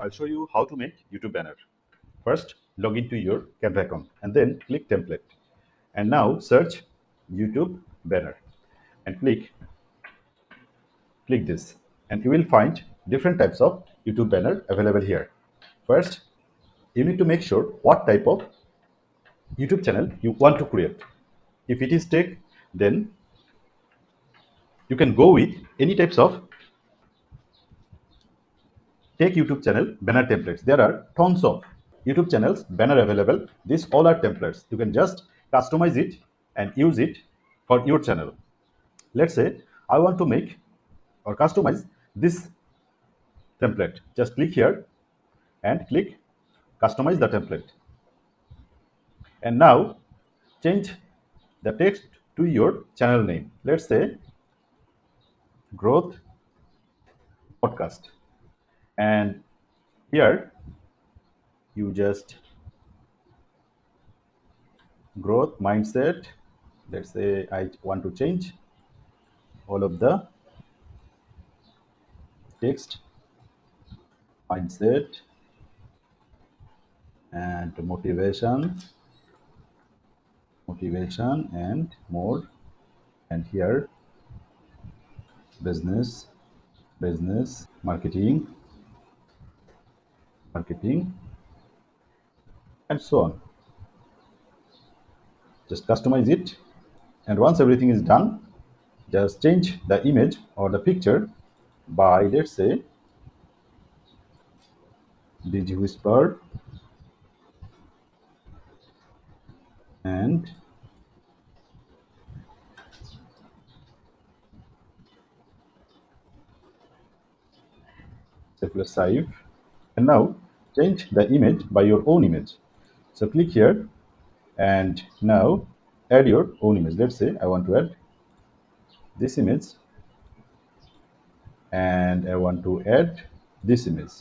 I'll show you how to make YouTube banner. First, log into your Canva account and then click template. And now search YouTube banner and click this. And you will find different types of YouTube banner available here. First, you need to make sure what type of YouTube channel you want to create. If it is tech, then you can go with any types of tech YouTube channel banner templates. There are tons of YouTube channels banner available. These all are templates. You can just customize it and use it for your channel. Let's say I want to make or customize this template. Just click here and click customize the template. And now change the text to your channel name. Let's say growth podcast. And here you just growth mindset. Let's say I want to change all of the text mindset and motivation and more, and here business marketing and so on. Just customize it, and once everything is done, just change the image or the picture by, let's say, digiWhisper and Save. And now change the image by your own image. So click here and now add your own image. Let's say I want to add this image and I want to add this image.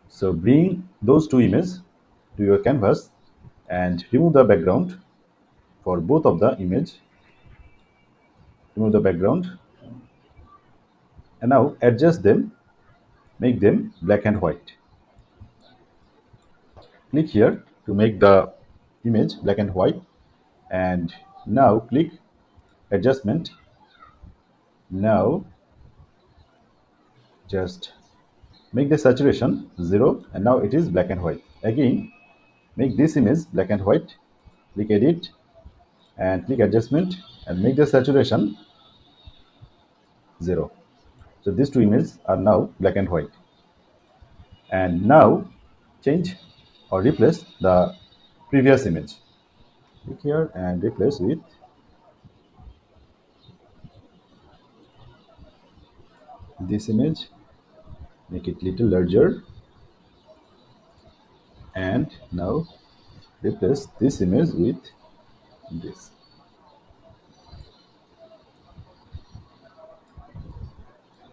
So bring those two images to your canvas and remove the background for both of the image. Remove the background and now adjust them, make them black and white. Click here to make the image black and white, and now click adjustment. Now just make the saturation 0 and now it is black and white. Again, make this image black and white. Click edit and click adjustment and make the saturation 0. So these two images are now black and white. And now change or replace the previous image. Click here and replace with this image. Make it little larger, and now replace this image with this.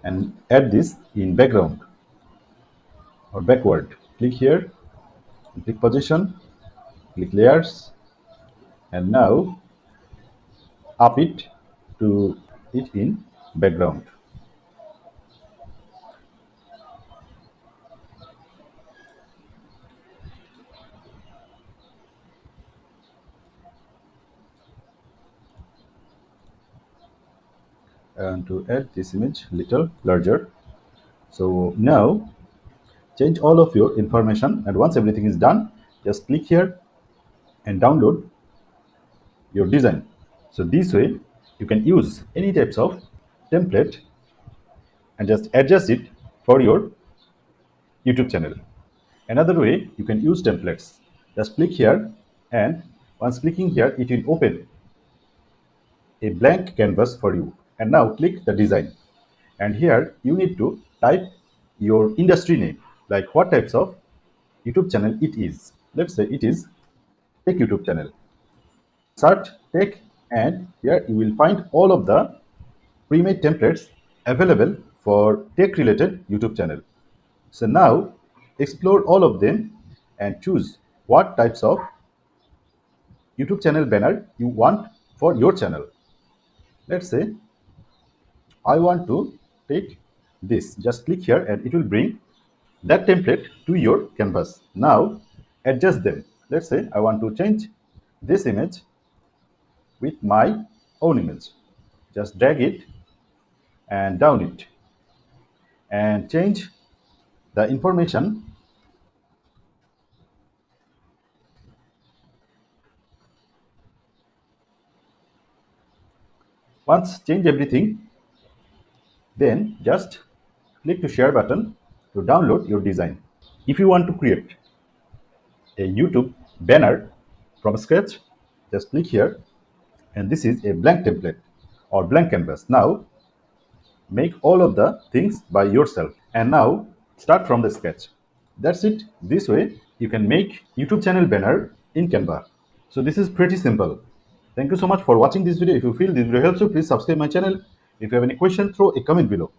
And add this in background or backward. Click here, click position, click layers, and now up it to it in background. And to add this image little larger. So now change all of your information, and once everything is done, just click here and download your design. So this way you can use any types of template and just adjust it for your YouTube channel. Another way you can use templates. Just click here, and once clicking here, it will open a blank canvas for you. And now click the design. And here you need to type your industry name, like what types of YouTube channel it is. Let's say it is tech YouTube channel. Search tech, and here you will find all of the pre-made templates available for tech related YouTube channel. So now explore all of them and choose what types of YouTube channel banner you want for your channel. Let's say I want to take this. Just click here and it will bring that template to your canvas. Now adjust them. Let's say I want to change this image with my own image. Just drag it and down it and change the information. Once change everything, then just click to share button to download your design. If you want to create a YouTube banner from scratch, just click here, and this is a blank template or blank canvas. Now make all of the things by yourself, and now start from the sketch. That's it. This way you can make YouTube channel banner in Canva. So this is pretty simple. Thank you so much for watching this video. If you feel this video helps you, please subscribe my channel. If you have any question, throw a comment below.